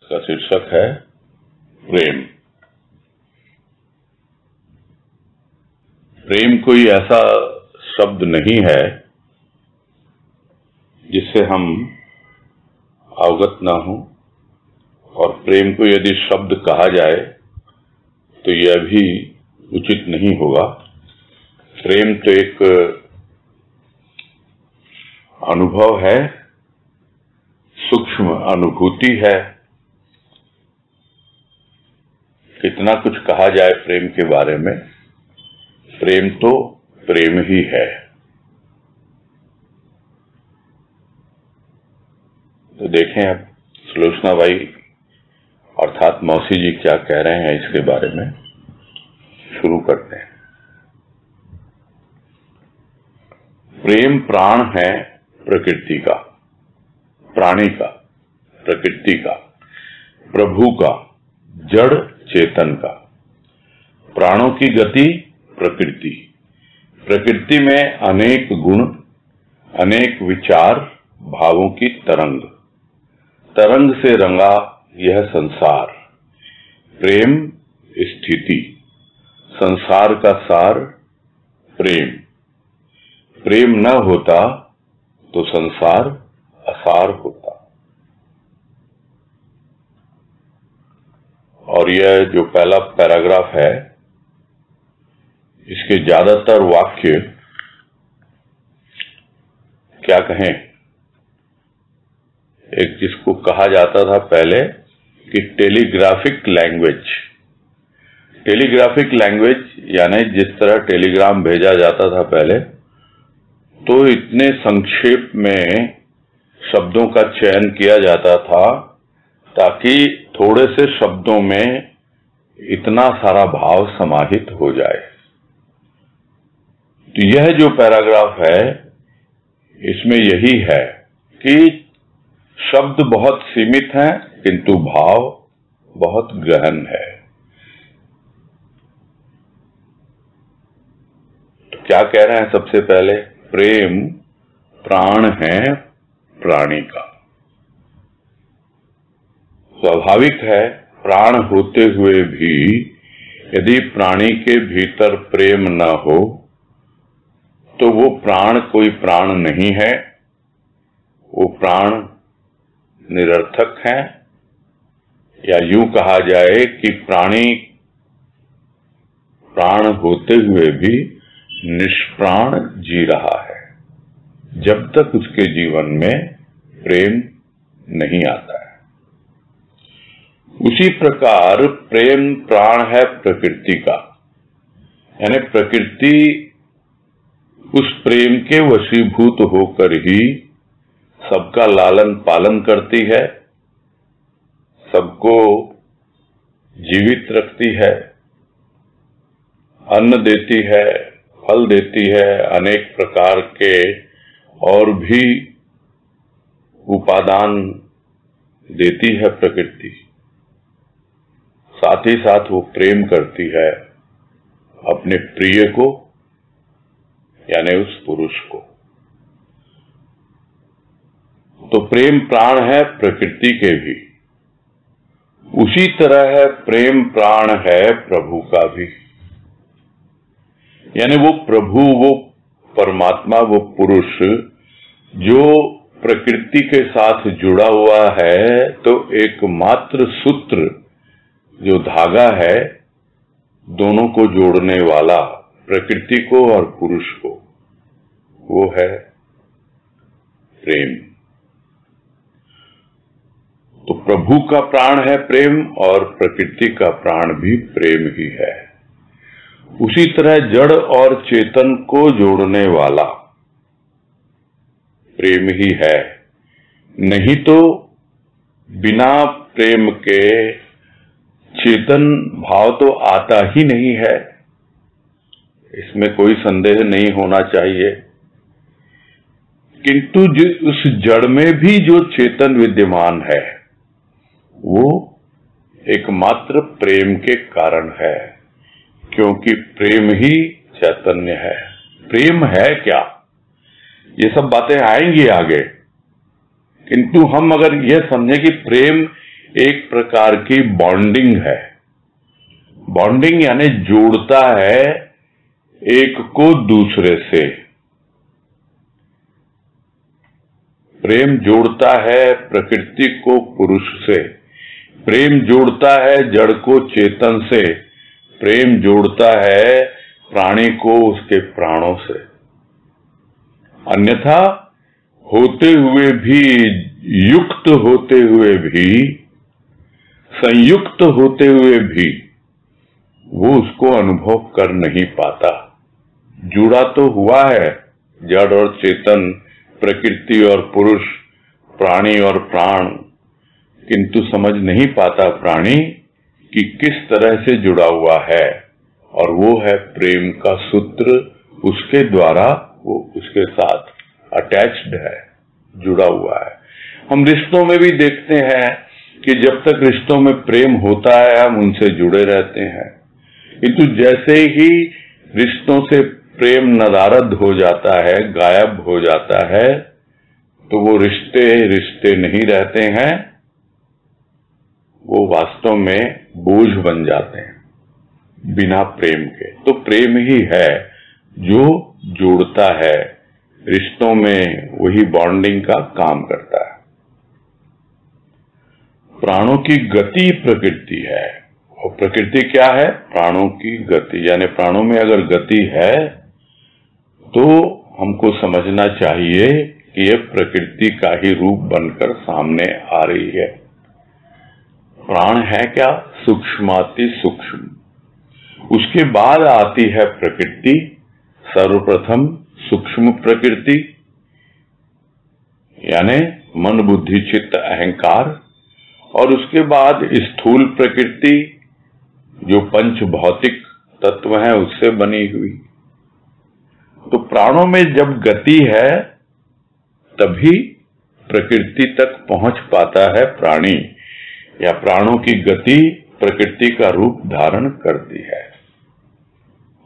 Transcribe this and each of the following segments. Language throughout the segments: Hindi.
का शीर्षक है प्रेम। प्रेम कोई ऐसा शब्द नहीं है जिससे हम अवगत ना हो, और प्रेम को यदि शब्द कहा जाए तो यह भी उचित नहीं होगा। प्रेम तो एक अनुभव है, सूक्ष्म अनुभूति है। कितना कुछ कहा जाए प्रेम के बारे में, प्रेम तो प्रेम ही है। तो देखें अब सुलोचना बाई अर्थात मौसी जी क्या कह रहे हैं इसके बारे में। शुरू करते हैं। प्रेम प्राण है प्रकृति का, प्राणी का, प्रकृति का, प्रभु का, जड़ चेतन का। प्राणों की गति प्रकृति, प्रकृति में अनेक गुण, अनेक विचार, भावों की तरंग, तरंग से रंगा यह संसार। प्रेम स्थिति, संसार का सार प्रेम। प्रेम न होता तो संसार असार होता। और यह जो पहला पैराग्राफ है, इसके ज्यादातर वाक्य क्या कहें, एक जिसको कहा जाता था पहले कि टेलीग्राफिक लैंग्वेज। टेलीग्राफिक लैंग्वेज यानी जिस तरह टेलीग्राम भेजा जाता था पहले, तो इतने संक्षेप में शब्दों का चयन किया जाता था ताकि थोड़े से शब्दों में इतना सारा भाव समाहित हो जाए। तो यह जो पैराग्राफ है इसमें यही है कि शब्द बहुत सीमित हैं किंतु भाव बहुत गहन है। तो क्या कह रहे हैं सबसे पहले, प्रेम प्राण है प्राणी का। स्वाभाविक है, प्राण होते हुए भी यदि प्राणी के भीतर प्रेम न हो तो वो प्राण कोई प्राण नहीं है, वो प्राण निरर्थक है। या यूं कहा जाए कि प्राणी प्राण होते हुए भी निष्प्राण जी रहा है जब तक उसके जीवन में प्रेम नहीं आता है। उसी प्रकार प्रेम प्राण है प्रकृति का, यानी प्रकृति उस प्रेम के वशीभूत होकर ही सबका लालन पालन करती है, सबको जीवित रखती है, अन्न देती है, फल देती है, अनेक प्रकार के और भी उपादान देती है प्रकृति। साथ ही साथ वो प्रेम करती है अपने प्रिय को, यानी उस पुरुष को। तो प्रेम प्राण है प्रकृति के भी। उसी तरह है प्रेम प्राण है प्रभु का भी, यानी वो प्रभु, वो परमात्मा, वो पुरुष जो प्रकृति के साथ जुड़ा हुआ है। तो एकमात्र सूत्र जो धागा है दोनों को जोड़ने वाला, प्रकृति को और पुरुष को, वो है प्रेम। तो प्रभु का प्राण है प्रेम और प्रकृति का प्राण भी प्रेम ही है। उसी तरह जड़ और चेतन को जोड़ने वाला प्रेम ही है। नहीं तो बिना प्रेम के चेतन भाव तो आता ही नहीं है, इसमें कोई संदेह नहीं होना चाहिए। किंतु उस जड़ में भी जो चेतन विद्यमान है वो एकमात्र प्रेम के कारण है, क्योंकि प्रेम ही चैतन्य है। प्रेम है क्या, ये सब बातें आएंगी आगे, किंतु हम अगर यह समझें कि प्रेम एक प्रकार की बॉन्डिंग है। बॉन्डिंग यानी जोड़ता है एक को दूसरे से। प्रेम जोड़ता है प्रकृति को पुरुष से, प्रेम जोड़ता है जड़ को चेतन से, प्रेम जोड़ता है प्राणी को उसके प्राणों से। अन्यथा होते हुए भी, युक्त होते हुए भी, संयुक्त होते हुए भी वो उसको अनुभव कर नहीं पाता। जुड़ा तो हुआ है जड़ और चेतन, प्रकृति और पुरुष, प्राणी और प्राण, किंतु समझ नहीं पाता प्राणी कि किस तरह से जुड़ा हुआ है। और वो है प्रेम का सूत्र, उसके द्वारा वो उसके साथ अटैच्ड है, जुड़ा हुआ है। हम रिश्तों में भी देखते हैं कि जब तक रिश्तों में प्रेम होता है हम उनसे जुड़े रहते हैं, किंतु जैसे ही रिश्तों से प्रेम नदारद हो जाता है, गायब हो जाता है, तो वो रिश्ते रिश्ते नहीं रहते हैं, वो वास्तव में बोझ बन जाते हैं बिना प्रेम के। तो प्रेम ही है जो जोड़ता है रिश्तों में, वही बॉन्डिंग का काम करता है। प्राणों की गति प्रकृति है, और प्रकृति क्या है? प्राणों की गति। यानी प्राणों में अगर गति है तो हमको समझना चाहिए कि यह प्रकृति का ही रूप बनकर सामने आ रही है। प्राण है क्या? सूक्ष्माति सूक्ष्म। उसके बाद आती है प्रकृति, सर्वप्रथम सूक्ष्म प्रकृति यानी मन बुद्धि चित्त अहंकार, और उसके बाद स्थूल प्रकृति जो पंच भौतिक तत्व है उससे बनी हुई। तो प्राणों में जब गति है तभी प्रकृति तक पहुंच पाता है प्राणी, या प्राणों की गति प्रकृति का रूप धारण करती है।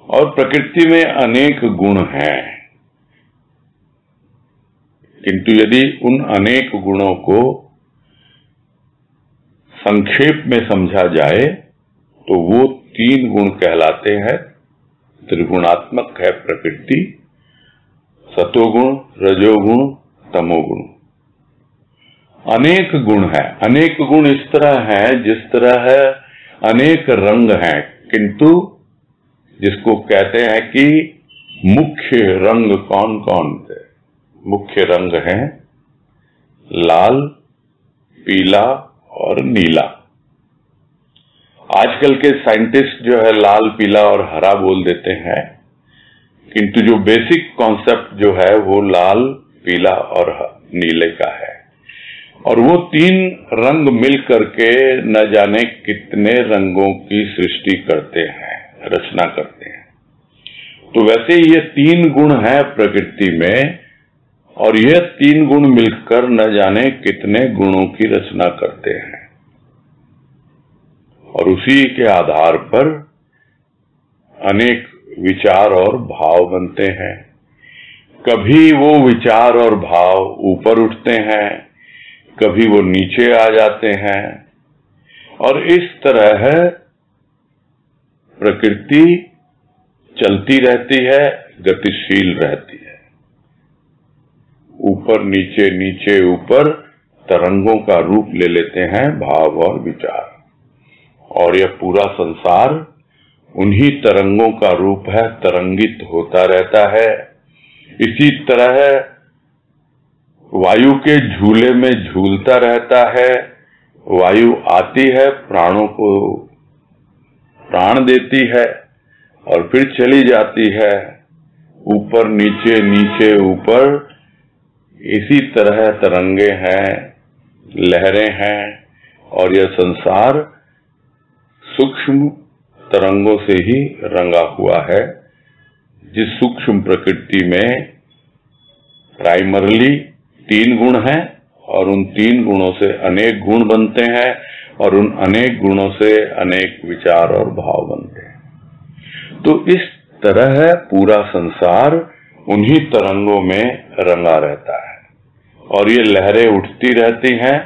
और प्रकृति में अनेक गुण हैं, किंतु यदि उन अनेक गुणों को संक्षेप में समझा जाए तो वो 3 गुण कहलाते हैं। त्रिगुणात्मक है प्रकृति, सतोगुण, रजोगुण, तमोगुण। अनेक गुण है। अनेक गुण इस तरह हैं जिस तरह है अनेक रंग हैं, किंतु जिसको कहते हैं कि मुख्य रंग कौन कौन थे? मुख्य रंग हैं लाल, पीला और नीला। आजकल के साइंटिस्ट जो है लाल, पीला और हरा बोल देते हैं, किंतु जो बेसिक कॉन्सेप्ट जो है वो लाल, पीला और नीले का है। और वो 3 रंग मिल करके न जाने कितने रंगों की सृष्टि करते हैं, रचना करते हैं। तो वैसे ये 3 गुण हैं प्रकृति में, और ये 3 गुण मिलकर न जाने कितने गुणों की रचना करते हैं। और उसी के आधार पर अनेक विचार और भाव बनते हैं। कभी वो विचार और भाव ऊपर उठते हैं, कभी वो नीचे आ जाते हैं, और इस तरह प्रकृति चलती रहती है, गतिशील रहती है। ऊपर नीचे, नीचे ऊपर तरंगों का रूप ले लेते हैं भाव और विचार, और यह पूरा संसार उन्हीं तरंगों का रूप है, तरंगित होता रहता है। इसी तरह वायु के झूले में झूलता रहता है। वायु आती है, प्राणों को प्राण देती है और फिर चली जाती है, ऊपर नीचे, नीचे ऊपर। इसी तरह तरंगे हैं, लहरें हैं, और यह संसार सूक्ष्म तरंगों से ही रंगा हुआ है। जिस सूक्ष्म प्रकृति में प्राइमरली 3 गुण हैं, और उन 3 गुणों से अनेक गुण बनते हैं, और उन अनेक गुणों से अनेक विचार और भाव बनते हैं। तो इस तरह पूरा संसार उन्हीं तरंगों में रंगा रहता है, और ये लहरें उठती रहती हैं,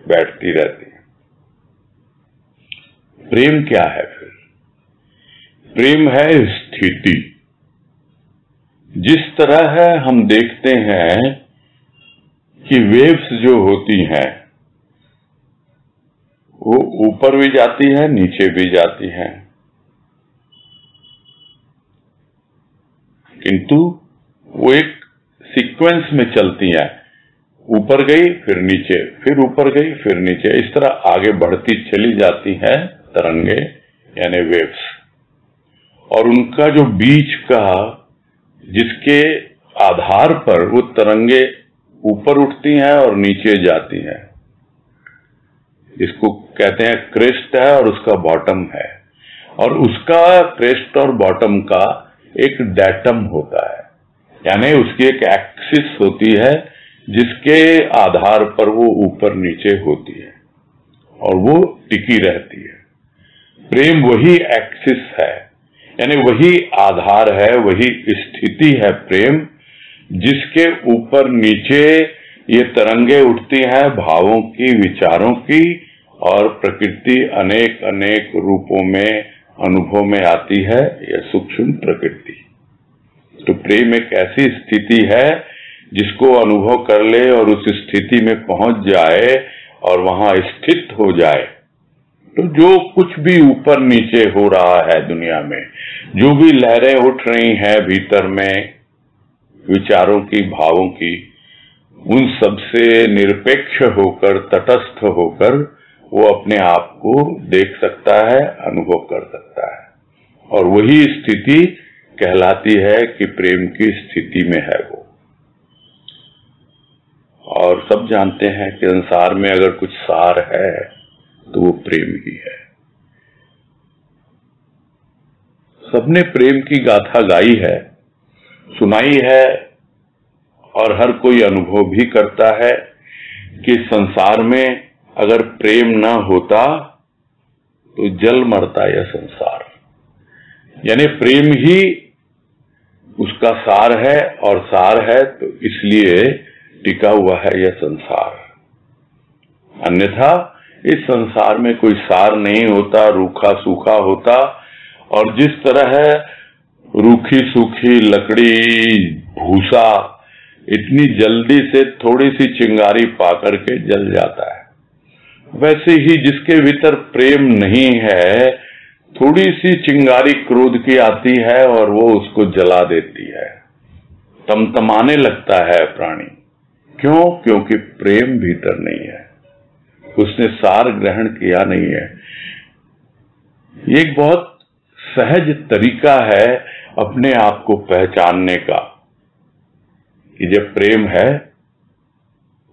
बैठती रहती हैं। प्रेम क्या है फिर? प्रेम है स्थिति। जिस तरह है हम देखते हैं कि वेव्स जो होती हैं वो ऊपर भी जाती है, नीचे भी जाती हैं, किंतु वो एक सीक्वेंस में चलती हैं। ऊपर गई फिर नीचे, फिर ऊपर गई फिर नीचे, इस तरह आगे बढ़ती चली जाती हैं तरंगे यानी वेव्स। और उनका जो बीच का, जिसके आधार पर वो तरंगे ऊपर उठती हैं और नीचे जाती हैं, इसको कहते हैं क्रेस्ट है और उसका बॉटम है। और उसका क्रेस्ट और बॉटम का एक डेटम होता है, यानी उसकी एक एक्सिस होती है जिसके आधार पर वो ऊपर नीचे होती है और वो टिकी रहती है। प्रेम वही एक्सिस है, यानी वही आधार है, वही स्थिति है प्रेम, जिसके ऊपर नीचे ये तरंगे उठती हैं भावों की, विचारों की, और प्रकृति अनेक अनेक रूपों में अनुभव में आती है, यह सूक्ष्म प्रकृति। तो प्रेम एक ऐसी स्थिति है जिसको अनुभव कर ले और उस स्थिति में पहुंच जाए और वहां स्थित हो जाए, तो जो कुछ भी ऊपर नीचे हो रहा है दुनिया में, जो भी लहरें उठ रही हैं भीतर में विचारों की, भावों की, उन सब से निरपेक्ष होकर, तटस्थ होकर वो अपने आप को देख सकता है, अनुभव कर सकता है। और वही स्थिति कहलाती है कि प्रेम की स्थिति में है वो। और सब जानते हैं कि संसार में अगर कुछ सार है तो वो प्रेम ही है। सबने प्रेम की गाथा गाई है, सुनाई है, और हर कोई अनुभव भी करता है कि संसार में अगर प्रेम न होता तो जल मरता यह संसार। यानी प्रेम ही उसका सार है, और सार है तो इसलिए टिका हुआ है यह संसार। अन्यथा इस संसार में कोई सार नहीं होता, रूखा सूखा होता। और जिस तरह है रूखी सूखी लकड़ी, भूसा इतनी जल्दी से थोड़ी सी चिंगारी पाकर के जल जाता है, वैसे ही जिसके भीतर प्रेम नहीं है, थोड़ी सी चिंगारी क्रोध की आती है और वो उसको जला देती है, तमतमाने लगता है प्राणी। क्यों? क्योंकि प्रेम भीतर नहीं है, उसने सार ग्रहण किया नहीं है। ये एक बहुत सहज तरीका है अपने आप को पहचानने का कि जब प्रेम है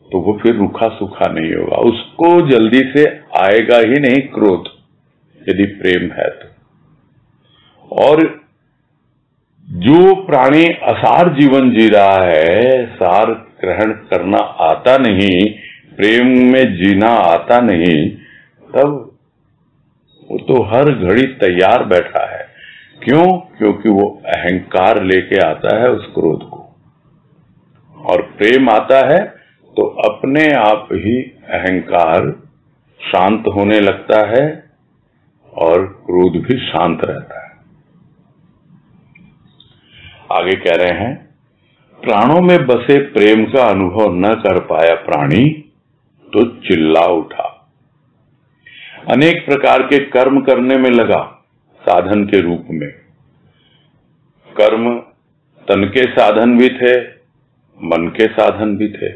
तो वो फिर रूखा सूखा नहीं होगा, उसको जल्दी से आएगा ही नहीं क्रोध, यदि प्रेम है तो। और जो प्राणी असार जीवन जी रहा है, सार ग्रहण करना आता नहीं, प्रेम में जीना आता नहीं, तब वो तो हर घड़ी तैयार बैठा है। क्यों? क्योंकि वो अहंकार लेके आता है उस क्रोध को, और प्रेम आता है तो अपने आप ही अहंकार शांत होने लगता है और क्रोध भी शांत रहता है। आगे कह रहे हैं, प्राणों में बसे प्रेम का अनुभव न कर पाया प्राणी तो चिल्ला उठा। अनेक प्रकार के कर्म करने में लगा साधन के रूप में। कर्म तन के साधन भी थे, मन के साधन भी थे।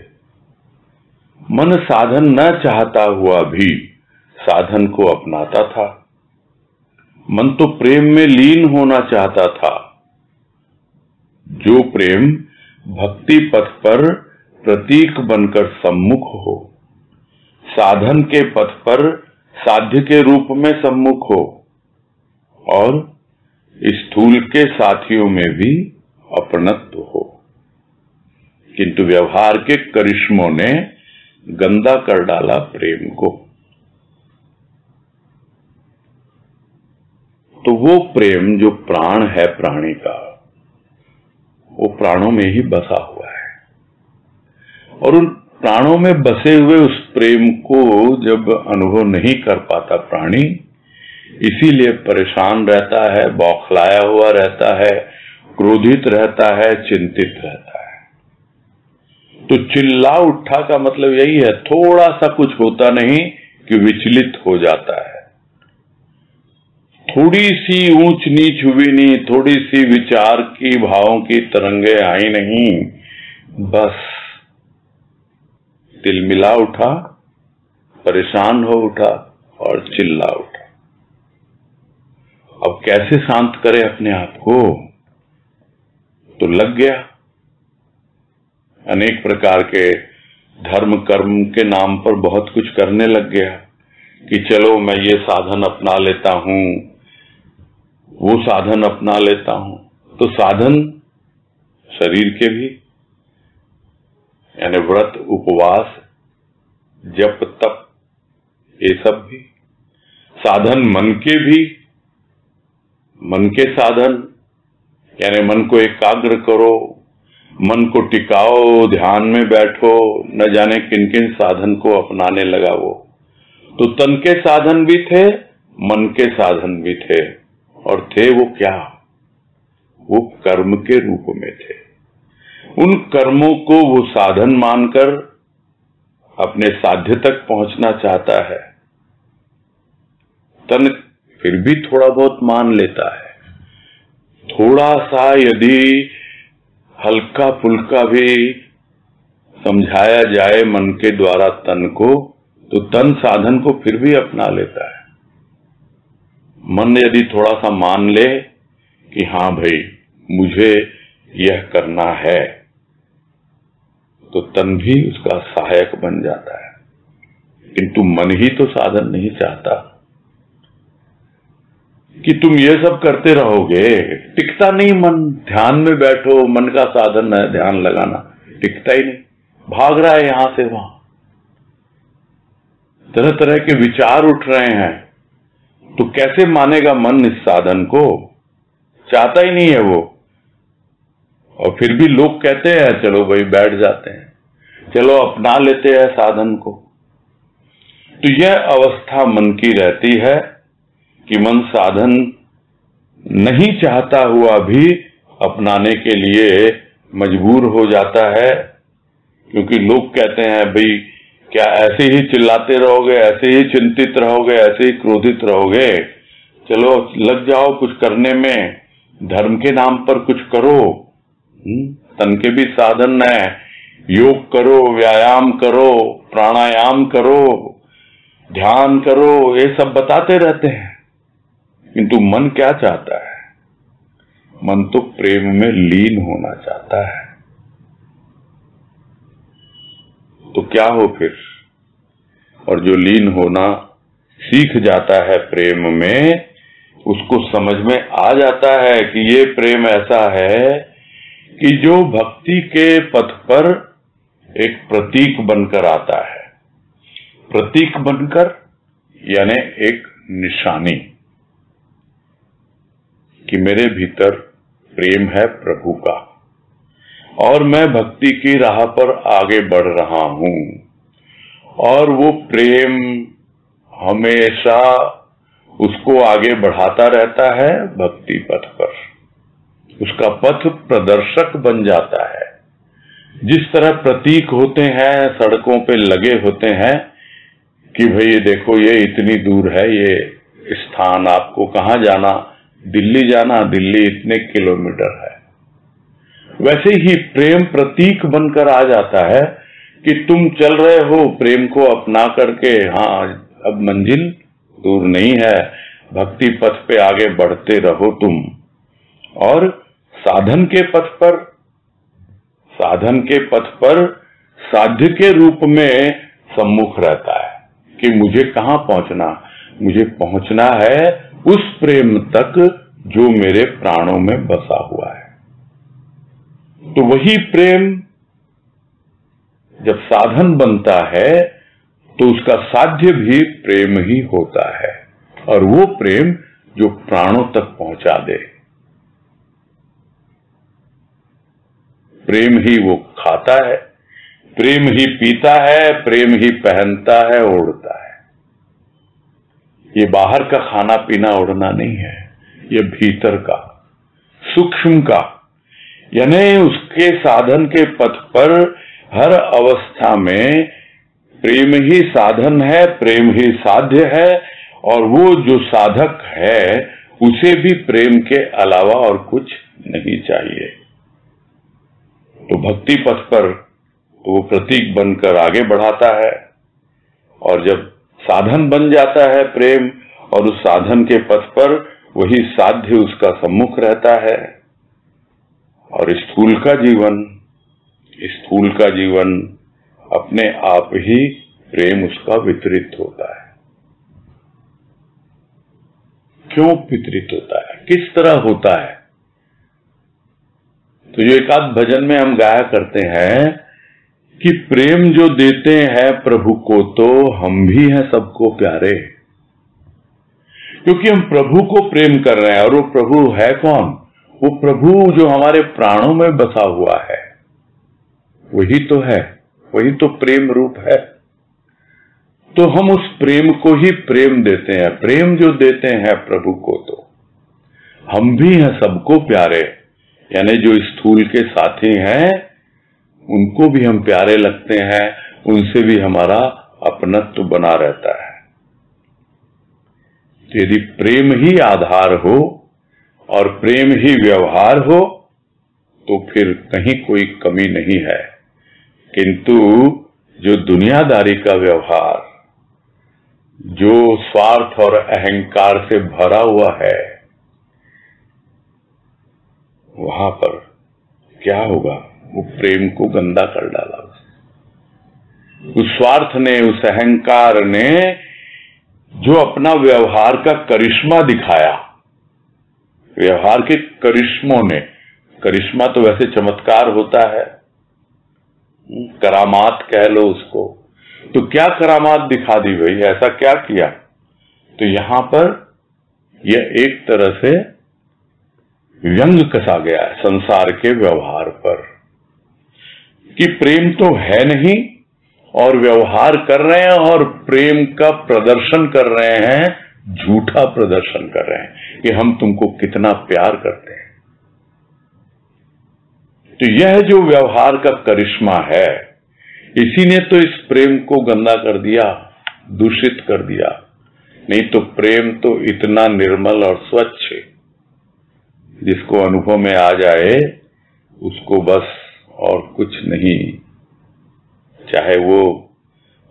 मन साधन न चाहता हुआ भी साधन को अपनाता था। मन तो प्रेम में लीन होना चाहता था। जो प्रेम भक्ति पथ पर प्रतीक बनकर सम्मुख हो, साधन के पथ पर साध्य के रूप में सम्मुख हो, और स्थूल के साथियों में भी अपनत्व हो। किंतु व्यवहार के करिश्मों ने गंदा कर डाला प्रेम को। तो वो प्रेम जो प्राण है प्राणी का, वो प्राणों में ही बसा हुआ है। और उन प्राणों में बसे हुए उस प्रेम को जब अनुभव नहीं कर पाता प्राणी, इसीलिए परेशान रहता है, बौखलाया हुआ रहता है, क्रोधित रहता है, चिंतित रहता है। तो चिल्ला उठा का मतलब यही है, थोड़ा सा कुछ होता नहीं कि विचलित हो जाता है। थोड़ी सी ऊंच नीच हुई नहीं, थोड़ी सी विचार की भावों की तरंगे आई नहीं, बस तिलमिला उठा, परेशान हो उठा और चिल्ला उठा। अब कैसे शांत करे अपने आप को? तो लग गया अनेक प्रकार के धर्म कर्म के नाम पर बहुत कुछ करने लग गया कि चलो मैं ये साधन अपना लेता हूं, वो साधन अपना लेता हूं। तो साधन शरीर के भी, यानी व्रत, उपवास, जप, तप, ये सब भी। साधन मन के भी, मन के साधन यानी मन को एकाग्र करो, मन को टिकाओ, ध्यान में बैठो, न जाने किन किन साधन को अपनाने लगा वो। तो तन के साधन भी थे, मन के साधन भी थे, और थे वो क्या? वो कर्म के रूप में थे। उन कर्मों को वो साधन मानकर अपने साध्य तक पहुंचना चाहता है। तन फिर भी थोड़ा बहुत मान लेता है, थोड़ा सा यदि हल्का फुल्का भी समझाया जाए मन के द्वारा तन को, तो तन साधन को फिर भी अपना लेता है। मन यदि थोड़ा सा मान ले कि हाँ भाई मुझे यह करना है, तो तन भी उसका सहायक बन जाता है। किंतु मन ही तो साधन नहीं चाहता कि तुम ये सब करते रहोगे, टिकता नहीं मन। ध्यान में बैठो, मन का साधन है ध्यान लगाना, टिकता ही नहीं, भाग रहा है यहां से वहां, तरह तरह के विचार उठ रहे हैं। तो कैसे मानेगा मन इस साधन को? चाहता ही नहीं है वो। और फिर भी लोग कहते हैं चलो भाई बैठ जाते हैं, चलो अपना लेते हैं साधन को। तो यह अवस्था मन की रहती है कि मन साधन नहीं चाहता हुआ भी अपनाने के लिए मजबूर हो जाता है, क्योंकि लोग कहते हैं भाई क्या ऐसे ही चिल्लाते रहोगे, ऐसे ही चिंतित रहोगे, ऐसे ही क्रोधित रहोगे, चलो लग जाओ कुछ करने में, धर्म के नाम पर कुछ करो। तन के भी साधन है, योग करो, व्यायाम करो, प्राणायाम करो, ध्यान करो, ये सब बताते रहते हैं। किंतु मन क्या चाहता है? मन तो प्रेम में लीन होना चाहता है। तो क्या हो फिर? और जो लीन होना सीख जाता है प्रेम में, उसको समझ में आ जाता है कि ये प्रेम ऐसा है कि जो भक्ति के पथ पर एक प्रतीक बनकर आता है। प्रतीक बनकर यानी एक निशानी कि मेरे भीतर प्रेम है प्रभु का और मैं भक्ति की राह पर आगे बढ़ रहा हूं, और वो प्रेम हमेशा उसको आगे बढ़ाता रहता है भक्ति पथ पर। उसका पथ प्रदर्शक बन जाता है। जिस तरह प्रतीक होते हैं सड़कों पे लगे होते हैं कि भाई ये देखो ये इतनी दूर है, ये स्थान, आपको कहाँ जाना, दिल्ली जाना, दिल्ली इतने किलोमीटर है। वैसे ही प्रेम प्रतीक बनकर आ जाता है कि तुम चल रहे हो प्रेम को अपना करके, हाँ अब मंजिल दूर नहीं है, भक्ति पथ पे आगे बढ़ते रहो तुम। और साधन के पथ पर साध्य के रूप में सम्मुख रहता है कि मुझे कहाँ पहुंचना, मुझे पहुंचना है उस प्रेम तक जो मेरे प्राणों में बसा हुआ है। तो वही प्रेम जब साधन बनता है तो उसका साध्य भी प्रेम ही होता है, और वो प्रेम जो प्राणों तक पहुंचा दे। प्रेम ही वो खाता है, प्रेम ही पीता है, प्रेम ही पहनता है, ओढ़ता है। ये बाहर का खाना पीना उड़ना नहीं है, ये भीतर का, सूक्ष्म का, यानी उसके साधन के पथ पर हर अवस्था में प्रेम ही साधन है, प्रेम ही साध्य है, और वो जो साधक है उसे भी प्रेम के अलावा और कुछ नहीं चाहिए। तो भक्ति पथ पर वो प्रतीक बनकर आगे बढ़ाता है, और जब साधन बन जाता है प्रेम, और उस साधन के पथ पर वही साध्य उसका सम्मुख रहता है, और स्थूल का जीवन अपने आप ही प्रेम उसका वितरित होता है। क्यों वितरित होता है, किस तरह होता है? तो जो एक आध भजन में हम गाया करते हैं कि प्रेम जो देते हैं प्रभु को, तो हम भी हैं सबको प्यारे, क्योंकि हम प्रभु को प्रेम कर रहे हैं। और वो प्रभु है कौन? वो प्रभु जो हमारे प्राणों में बसा हुआ है, वही तो है, वही तो प्रेम रूप है। तो हम उस प्रेम को ही प्रेम देते हैं। प्रेम जो देते हैं प्रभु को, तो हम भी हैं सबको प्यारे, यानी जो स्थूल के साथी हैं उनको भी हम प्यारे लगते हैं, उनसे भी हमारा अपनत्व बना रहता है। तो यदि प्रेम ही आधार हो और प्रेम ही व्यवहार हो, तो फिर कहीं कोई कमी नहीं है। किंतु जो दुनियादारी का व्यवहार, जो स्वार्थ और अहंकार से भरा हुआ है, वहां पर क्या होगा? वो प्रेम को गंदा कर डाला। उस स्वार्थ ने, उस अहंकार ने जो अपना व्यवहार का करिश्मा दिखाया, व्यवहार के करिश्मों ने, करिश्मा तो वैसे चमत्कार होता है, करामात कह लो उसको, तो क्या करामात दिखा दी भाई, ऐसा क्या किया? तो यहां पर यह एक तरह से व्यंग कसा गया है संसार के व्यवहार पर, कि प्रेम तो है नहीं और व्यवहार कर रहे हैं, और प्रेम का प्रदर्शन कर रहे हैं, झूठा प्रदर्शन कर रहे हैं कि हम तुमको कितना प्यार करते हैं। तो यह जो व्यवहार का करिश्मा है, इसी ने तो इस प्रेम को गंदा कर दिया, दूषित कर दिया। नहीं तो प्रेम तो इतना निर्मल और स्वच्छ, जिसको अनुभव में आ जाए उसको बस और कुछ नहीं, चाहे वो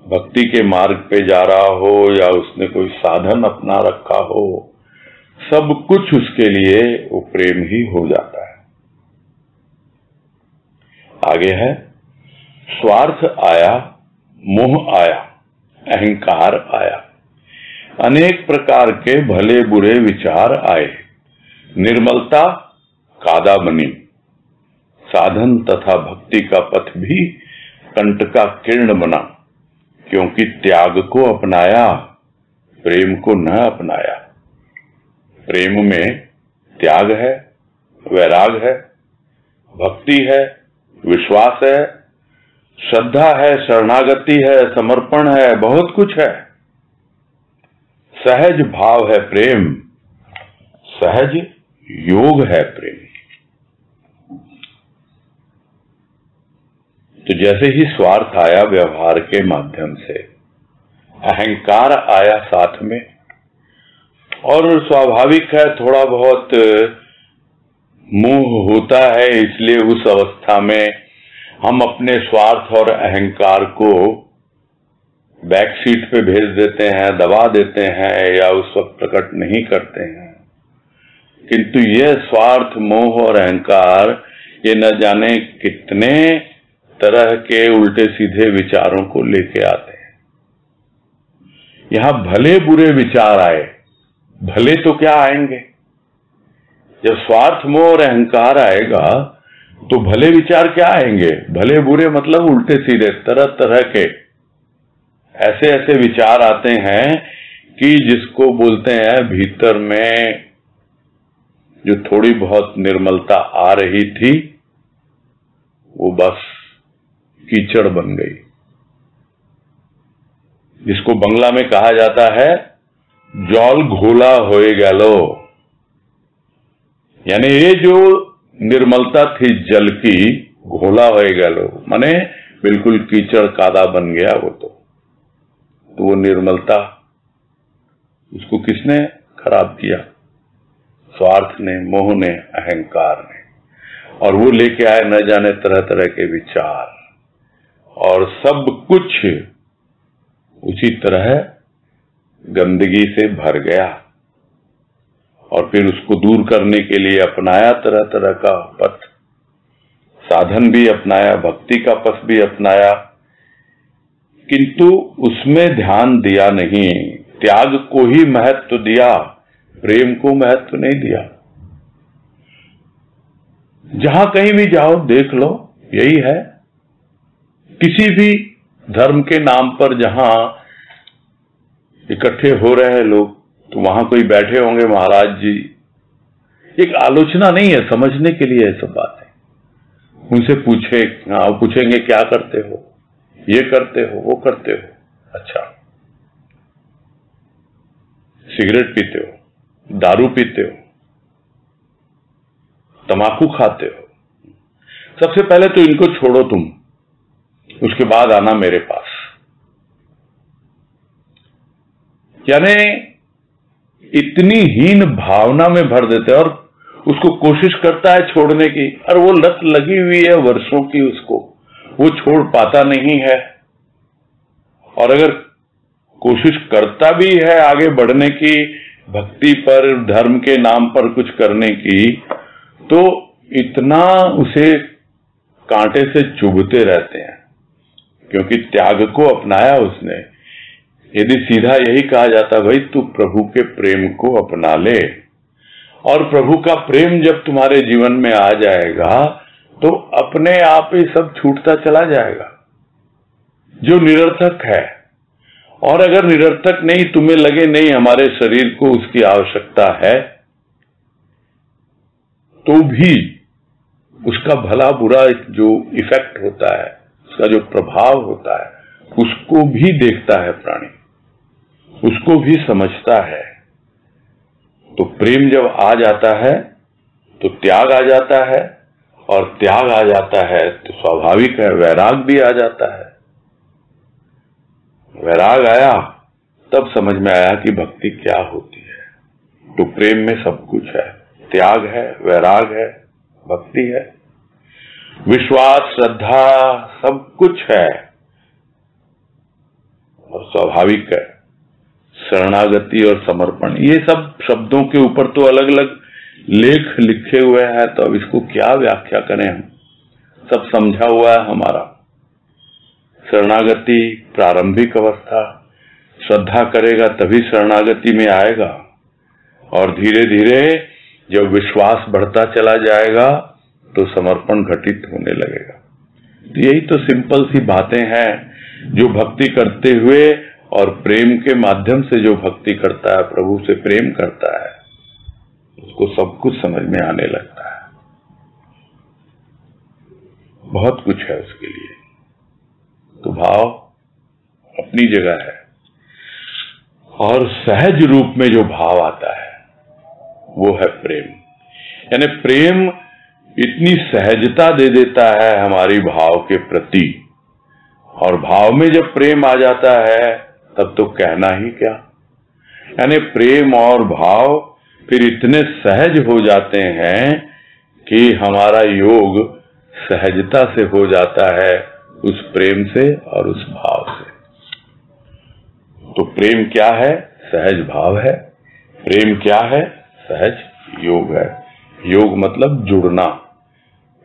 भक्ति के मार्ग पे जा रहा हो या उसने कोई साधन अपना रखा हो, सब कुछ उसके लिए वो प्रेम ही हो जाता है। आगे है, स्वार्थ आया, मोह आया, अहंकार आया, अनेक प्रकार के भले बुरे विचार आए, निर्मलता कादा बनी, साधन तथा भक्ति का पथ भी कंट का किरण बना, क्योंकि त्याग को अपनाया, प्रेम को न अपनाया। प्रेम में त्याग है, वैराग है, भक्ति है, विश्वास है, श्रद्धा है, शरणागति है, समर्पण है, बहुत कुछ है। सहज भाव है प्रेम, सहज योग है प्रेम। तो जैसे ही स्वार्थ आया व्यवहार के माध्यम से, अहंकार आया साथ में, और स्वाभाविक है थोड़ा बहुत मोह होता है, इसलिए उस अवस्था में हम अपने स्वार्थ और अहंकार को बैक सीट पे भेज देते हैं, दबा देते हैं, या उस वक्त प्रकट नहीं करते हैं। किंतु यह स्वार्थ, मोह और अहंकार, ये न जाने कितने तरह के उल्टे सीधे विचारों को लेके आते हैं। यहां भले बुरे विचार आए, भले तो क्या आएंगे? जब स्वार्थ, मोह और अहंकार आएगा तो भले विचार क्या आएंगे? भले बुरे मतलब उल्टे सीधे तरह तरह के ऐसे ऐसे विचार आते हैं कि जिसको बोलते हैं भीतर में जो थोड़ी बहुत निर्मलता आ रही थी, वो बस कीचड़ बन गई। जिसको बंगला में कहा जाता है जल घोला होए गलो, यानी ये जो निर्मलता थी जल की, घोला होए गलो माने बिल्कुल कीचड़ कादा बन गया वो। तो वो निर्मलता, उसको किसने खराब किया? स्वार्थ ने, मोह ने, अहंकार ने। और वो लेके आए न जाने तरह तरह के विचार, और सब कुछ उसी तरह गंदगी से भर गया। और फिर उसको दूर करने के लिए अपनाया तरह तरह का पथ, साधन भी अपनाया, भक्ति का पथ भी अपनाया, किंतु उसमें ध्यान दिया नहीं। त्याग को ही महत्व दिया, प्रेम को महत्व नहीं दिया। जहां कहीं भी जाओ देख लो, यही है। किसी भी धर्म के नाम पर जहां इकट्ठे हो रहे हैं लोग, तो वहां कोई बैठे होंगे महाराज जी। एक आलोचना नहीं है, समझने के लिए सब बातें। उनसे पूछेंगे क्या करते हो, ये करते हो, वो करते हो, अच्छा सिगरेट पीते हो, दारू पीते हो, तंबाकू खाते हो, सबसे पहले तो इनको छोड़ो तुम, उसके बाद आना मेरे पास। यानी इतनी हीन भावना में भर देते हैं, और उसको कोशिश करता है छोड़ने की, और वो लत लगी हुई है वर्षों की, उसको वो छोड़ पाता नहीं है। और अगर कोशिश करता भी है आगे बढ़ने की, भक्ति पर, धर्म के नाम पर कुछ करने की, तो इतना उसे कांटे से चुभते रहते हैं, क्योंकि त्याग को अपनाया उसने। यदि सीधा यही कहा जाता, भाई तू प्रभु के प्रेम को अपना ले, और प्रभु का प्रेम जब तुम्हारे जीवन में आ जाएगा तो अपने आप ही सब छूटता चला जाएगा जो निरर्थक है। और अगर निरर्थक नहीं, तुम्हें लगे नहीं हमारे शरीर को उसकी आवश्यकता है, तो भी उसका भला बुरा जो इफेक्ट होता है, उसका जो प्रभाव होता है, उसको भी देखता है प्राणी, उसको भी समझता है। तो प्रेम जब आ जाता है तो त्याग आ जाता है, और त्याग आ जाता है तो स्वाभाविक है वैराग भी आ जाता है। वैराग आया तब समझ में आया कि भक्ति क्या होती है। तो प्रेम में सब कुछ है, त्याग है, वैराग है, भक्ति है, विश्वास, श्रद्धा, सब कुछ है। और स्वाभाविक है शरणागति और समर्पण। ये सब शब्दों के ऊपर तो अलग अलग लेख लिखे हुए हैं, तो अब इसको क्या व्याख्या करें हम, सब समझा हुआ है हमारा। शरणागति प्रारंभिक अवस्था, श्रद्धा करेगा तभी शरणागति में आएगा, और धीरे धीरे जब विश्वास बढ़ता चला जाएगा तो समर्पण घटित होने लगेगा। तो यही तो सिंपल सी बातें हैं जो भक्ति करते हुए और प्रेम के माध्यम से जो भक्ति करता है, प्रभु से प्रेम करता है, उसको सब कुछ समझ में आने लगता है। बहुत कुछ है उसके लिए। तो भाव अपनी जगह है, और सहज रूप में जो भाव आता है वो है प्रेम। यानी प्रेम इतनी सहजता दे देता है हमारी भाव के प्रति, और भाव में जब प्रेम आ जाता है तब तो कहना ही क्या। यानी प्रेम और भाव फिर इतने सहज हो जाते हैं कि हमारा योग सहजता से हो जाता है उस प्रेम से और उस भाव से। तो प्रेम क्या है? सहज भाव है। प्रेम क्या है? सहज योग है। योग मतलब जुड़ना।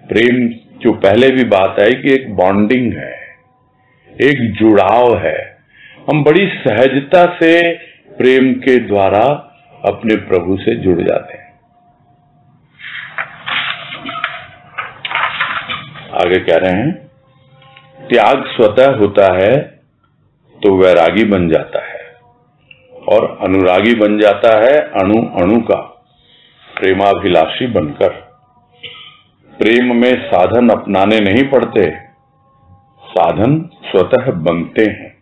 प्रेम जो पहले भी बात आई कि एक बॉन्डिंग है, एक जुड़ाव है। हम बड़ी सहजता से प्रेम के द्वारा अपने प्रभु से जुड़ जाते हैं। आगे कह रहे हैं, त्याग स्वतः होता है तो वैरागी बन जाता है, और अनुरागी बन जाता है अणु अणु का, प्रेमाभिलाषी बनकर। प्रेम में साधन अपनाने नहीं पड़ते, साधन स्वतः बनते हैं।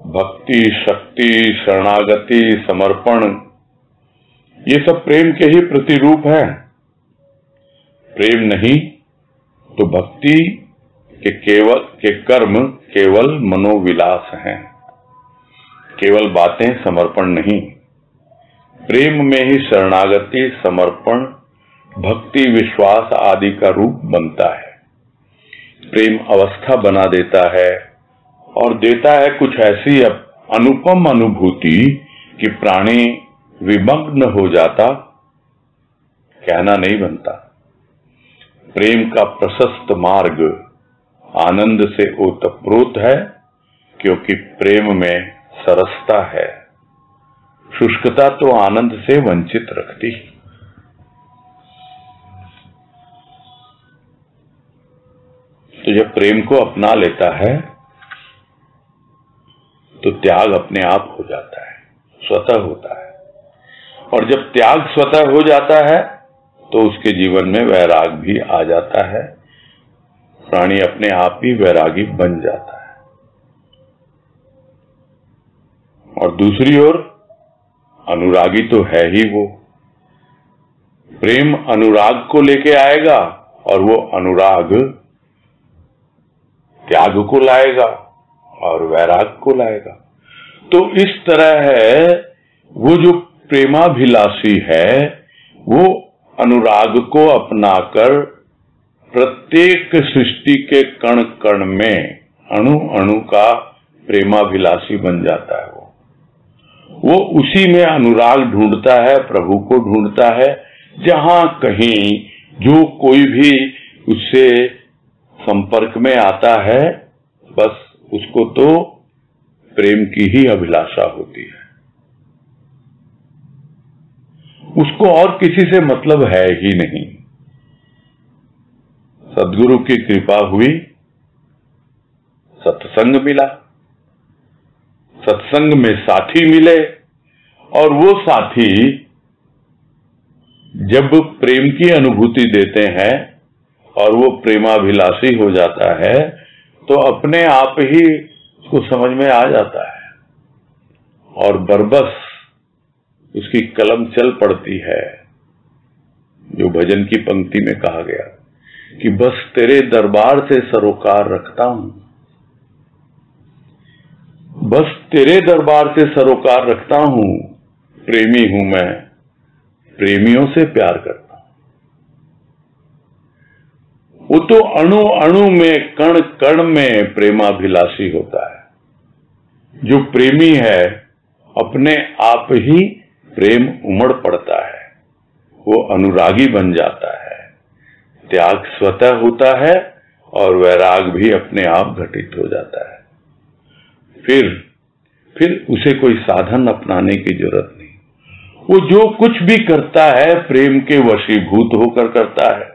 भक्ति, शक्ति, शरणागति, समर्पण, ये सब प्रेम के ही प्रतिरूप हैं। प्रेम नहीं तो भक्ति के कर्म केवल मनोविलास हैं, केवल बातें, समर्पण नहीं। प्रेम में ही शरणागति, समर्पण, भक्ति, विश्वास आदि का रूप बनता है। प्रेम अवस्था बना देता है और देता है कुछ ऐसी अनुपम अनुभूति कि प्राणी विमग्न हो जाता, कहना नहीं बनता। प्रेम का प्रशस्त मार्ग आनंद से ओतप्रोत है, क्योंकि प्रेम में सरसता है। शुष्कता तो आनंद से वंचित रखती। तो जब प्रेम को अपना लेता है तो त्याग अपने आप हो जाता है, स्वतः होता है। और जब त्याग स्वतः हो जाता है तो उसके जीवन में वैराग भी आ जाता है। प्राणी अपने आप ही वैरागी बन जाता है। और दूसरी ओर अनुरागी तो है ही वो। प्रेम अनुराग को लेके आएगा और वो अनुराग त्याग को लाएगा और वैराग को लाएगा। तो इस तरह है, वो जो प्रेमाभिलाषी है वो अनुराग को अपनाकर प्रत्येक सृष्टि के कण कण में, अणु अणु का प्रेमाभिलाषी बन जाता है। वो उसी में अनुराग ढूंढता है, प्रभु को ढूंढता है। जहां कहीं जो कोई भी उससे संपर्क में आता है, बस उसको तो प्रेम की ही अभिलाषा होती है, उसको और किसी से मतलब है ही नहीं। सद्गुरु की कृपा हुई, सत्संग मिला, सत्संग में साथी मिले, और वो साथी जब प्रेम की अनुभूति देते हैं और वो प्रेमाभिलाषी हो जाता है तो अपने आप ही उसको समझ में आ जाता है और बरबस उसकी कलम चल पड़ती है। जो भजन की पंक्ति में कहा गया कि बस तेरे दरबार से सरोकार रखता हूं, बस तेरे दरबार से सरोकार रखता हूं, प्रेमी हूं मैं, प्रेमियों से प्यार करता हूं। वो तो अणु अणु में, कण कण में प्रेमाभिलाषी होता है। जो प्रेमी है अपने आप ही प्रेम उमड़ पड़ता है, वो अनुरागी बन जाता है, त्याग स्वतः होता है और वैराग भी अपने आप घटित हो जाता है। फिर उसे कोई साधन अपनाने की जरूरत नहीं। वो जो कुछ भी करता है प्रेम के वशीभूत होकर करता है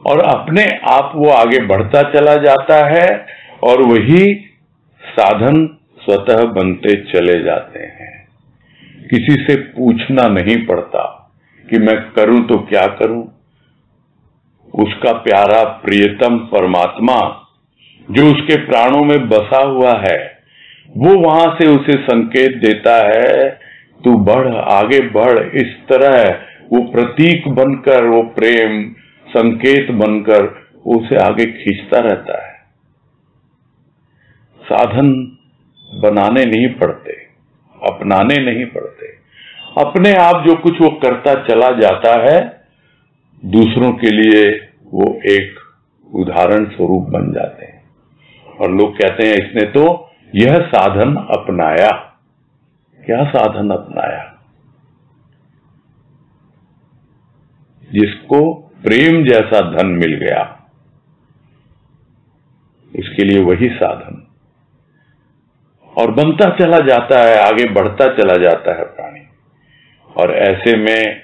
और अपने आप वो आगे बढ़ता चला जाता है और वही साधन स्वतः बनते चले जाते हैं। किसी से पूछना नहीं पड़ता कि मैं करूं तो क्या करूं। उसका प्यारा प्रियतम परमात्मा जो उसके प्राणों में बसा हुआ है, वो वहां से उसे संकेत देता है, तू बढ़, आगे बढ़। इस तरह वो प्रतीक बनकर, वो प्रेम संकेत बनकर उसे आगे खींचता रहता है। साधन बनाने नहीं पड़ते, अपनाने नहीं पड़ते। अपने आप जो कुछ वो करता चला जाता है, दूसरों के लिए वो एक उदाहरण स्वरूप बन जाते हैं और लोग कहते हैं इसने तो यह साधन अपनाया। क्या साधन अपनाया? जिसको प्रेम जैसा धन मिल गया, उसके लिए वही साधन, और बनता चला जाता है, आगे बढ़ता चला जाता है प्राणी। और ऐसे में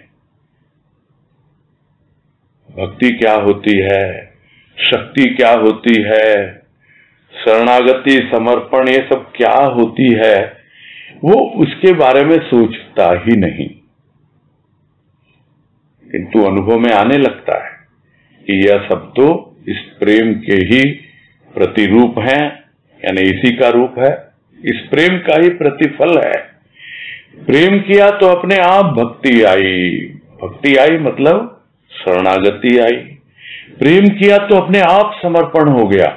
भक्ति क्या होती है, शक्ति क्या होती है, शरणागति, समर्पण, ये सब क्या होती है, वो उसके बारे में सोचता ही नहीं। किंतु अनुभव में आने लगता है कि यह सब तो इस प्रेम के ही प्रतिरूप हैं, यानी इसी का रूप है। इस प्रेम का ही प्रतिफल है। प्रेम किया तो अपने आप भक्ति आई, भक्ति आई मतलब शरणागति आई। प्रेम किया तो अपने आप समर्पण हो गया।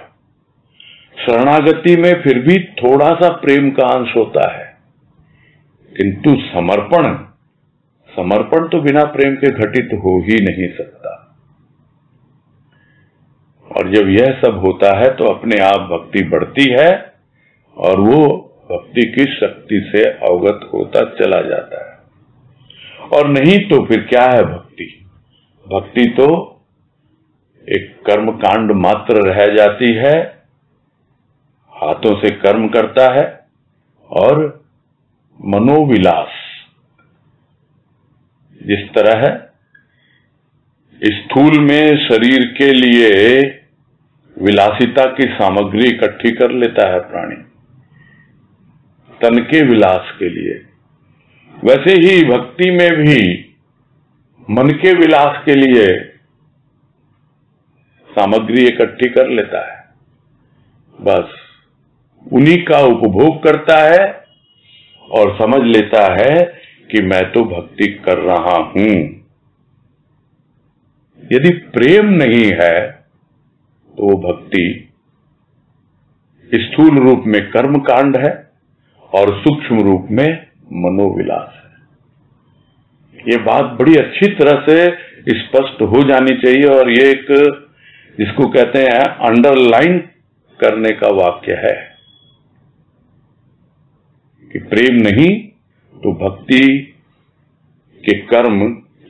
शरणागति में फिर भी थोड़ा सा प्रेम का अंश होता है, किंतु समर्पण तो बिना प्रेम के घटित हो ही नहीं सकता। और जब यह सब होता है तो अपने आप भक्ति बढ़ती है और वो भक्ति की शक्ति से अवगत होता चला जाता है। और नहीं तो फिर क्या है भक्ति? भक्ति तो एक कर्म कांड मात्र रह जाती है, हाथों से कर्म करता है और मनोविलास, जिस तरह स्थूल में शरीर के लिए विलासिता की सामग्री इकट्ठी कर लेता है प्राणी तन के विलास के लिए, वैसे ही भक्ति में भी मन के विलास के लिए सामग्री इकट्ठी कर लेता है। बस उन्हीं का उपभोग करता है और समझ लेता है कि मैं तो भक्ति कर रहा हूं। यदि प्रेम नहीं है तो वो भक्ति स्थूल रूप में कर्म कांड है और सूक्ष्म रूप में मनोविलास है। ये बात बड़ी अच्छी तरह से स्पष्ट हो जानी चाहिए और ये एक जिसको कहते हैं अंडरलाइन करने का वाक्य है कि प्रेम नहीं तो भक्ति के कर्म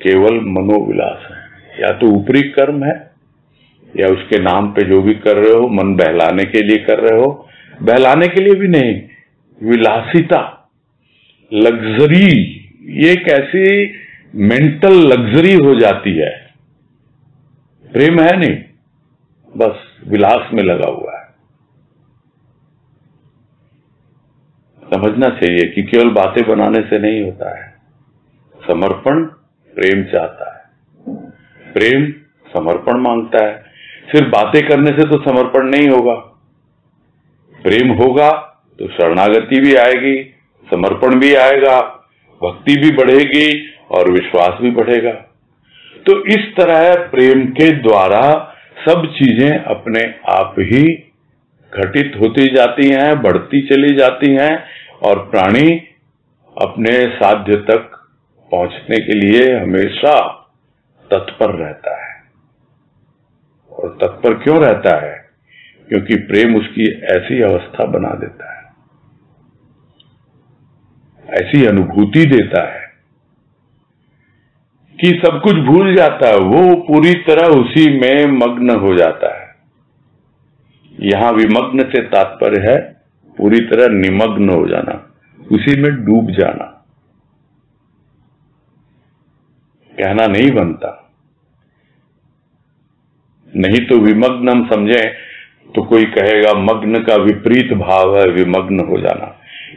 केवल मनोविलास है, या तो ऊपरी कर्म है या उसके नाम पे जो भी कर रहे हो मन बहलाने के लिए कर रहे हो, बहलाने के लिए भी नहीं, विलासिता, लग्जरी, ये एक ऐसी मेंटल लग्जरी हो जाती है। प्रेम है नहीं, बस विलास में लगा हुआ है। समझना चाहिए कि केवल बातें बनाने से नहीं होता है। समर्पण प्रेम चाहता है, प्रेम समर्पण मांगता है। सिर्फ बातें करने से तो समर्पण नहीं होगा। प्रेम होगा तो शरणागति भी आएगी, समर्पण भी आएगा, भक्ति भी बढ़ेगी और विश्वास भी बढ़ेगा। तो इस तरह प्रेम के द्वारा सब चीजें अपने आप ही घटित होती जाती हैं, बढ़ती चली जाती हैं और प्राणी अपने साध्य तक पहुंचने के लिए हमेशा तत्पर रहता है। और तत्पर क्यों रहता है? क्योंकि प्रेम उसकी ऐसी अवस्था बना देता है, ऐसी अनुभूति देता है कि सब कुछ भूल जाता है, वो पूरी तरह उसी में मग्न हो जाता है। यहां विमग्न से तात्पर्य है पूरी तरह निमग्न हो जाना, उसी में डूब जाना। कहना नहीं बनता, नहीं तो विमग्न हम समझें तो कोई कहेगा मग्न का विपरीत भाव है विमग्न हो जाना,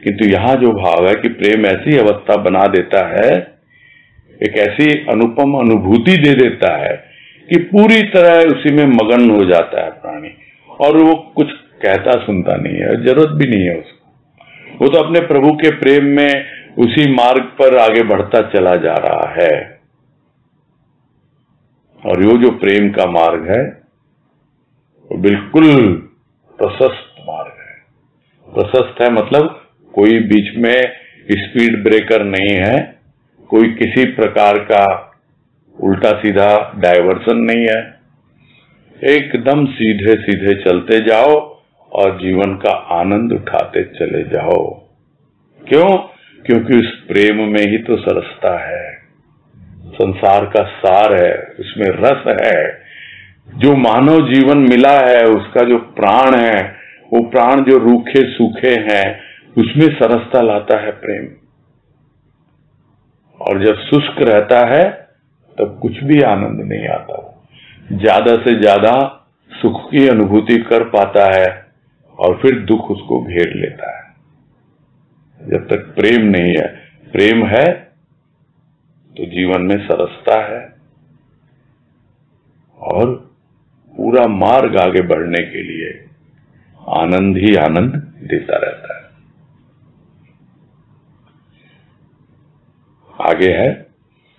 किंतु यहां जो भाव है कि प्रेम ऐसी अवस्था बना देता है, एक ऐसी अनुपम अनुभूति दे देता है कि पूरी तरह उसी में मगन हो जाता है प्राणी, और वो कुछ कहता सुनता नहीं है, जरूरत भी नहीं है उसको। वो तो अपने प्रभु के प्रेम में उसी मार्ग पर आगे बढ़ता चला जा रहा है। और वो जो प्रेम का मार्ग है वो बिल्कुल प्रशस्त मार्ग है। प्रशस्त है मतलब कोई बीच में स्पीड ब्रेकर नहीं है, कोई किसी प्रकार का उल्टा सीधा डायवर्सन नहीं है, एकदम सीधे सीधे चलते जाओ और जीवन का आनंद उठाते चले जाओ। क्यों? क्योंकि उस प्रेम में ही तो सरसता है, संसार का सार है, उसमें रस है। जो मानव जीवन मिला है उसका जो प्राण है, वो प्राण जो रूखे सूखे हैं उसमें सरसता लाता है प्रेम। और जब शुष्क रहता है तब कुछ भी आनंद नहीं आता, ज्यादा से ज्यादा सुख की अनुभूति कर पाता है और फिर दुख उसको घेर लेता है। जब तक प्रेम नहीं है, प्रेम है तो जीवन में सरसता है और पूरा मार्ग आगे बढ़ने के लिए आनंद ही आनंद देता रहता है। आगे है,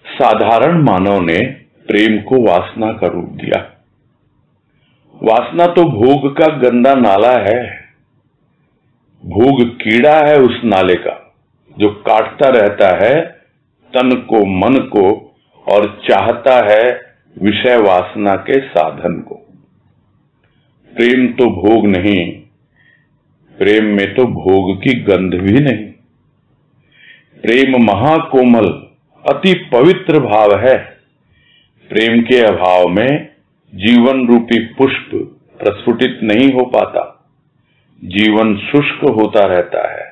साधारण मानव ने प्रेम को वासना का रूप दिया। वासना तो भोग का गंदा नाला है, भोग कीड़ा है उस नाले का, जो काटता रहता है तन को, मन को, और चाहता है विषय वासना के साधन को। प्रेम तो भोग नहीं, प्रेम में तो भोग की गंध भी नहीं। प्रेम महाकोमल अति पवित्र भाव है। प्रेम के अभाव में जीवन रूपी पुष्प प्रस्फुटित नहीं हो पाता, जीवन शुष्क होता रहता है।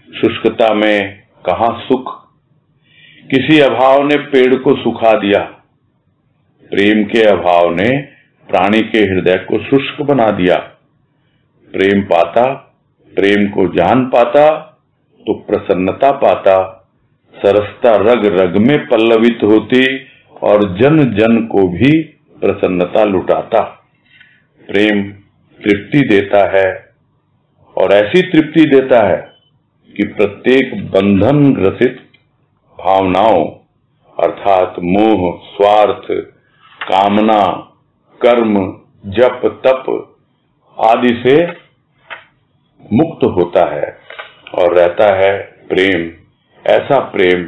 शुष्कता में कहाँ सुख। किसी अभाव ने पेड़ को सुखा दिया, प्रेम के अभाव ने प्राणी के हृदय को शुष्क बना दिया। प्रेम पाता, प्रेम को जान पाता तो प्रसन्नता पाता, सरसता रग रग में पल्लवित होती और जन जन को भी प्रसन्नता लुटाता। प्रेम तृप्ति देता है, और ऐसी तृप्ति देता है कि प्रत्येक बंधन ग्रसित भावनाओं अर्थात मोह, स्वार्थ, कामना, कर्म, जप, तप आदि से मुक्त होता है और रहता है प्रेम, ऐसा प्रेम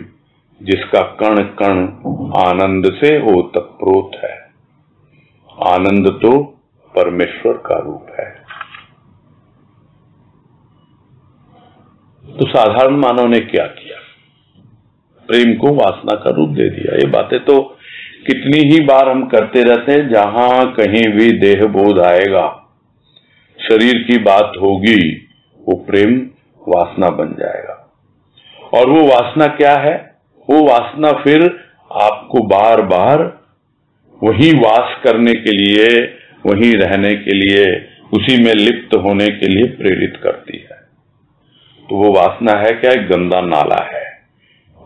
जिसका कण कण आनंद से ओतप्रोत है। आनंद तो परमेश्वर का रूप है। तो साधारण मानव ने क्या किया? प्रेम को वासना का रूप दे दिया। ये बातें तो कितनी ही बार हम करते रहते हैं। जहां कहीं भी देह बोध आएगा, शरीर की बात होगी, वो प्रेम वासना बन जाएगा। और वो वासना क्या है? वो वासना फिर आपको बार बार वहीं वास करने के लिए, वहीं रहने के लिए, उसी में लिप्त होने के लिए प्रेरित करती है। तो वो वासना है क्या? एक गंदा नाला है।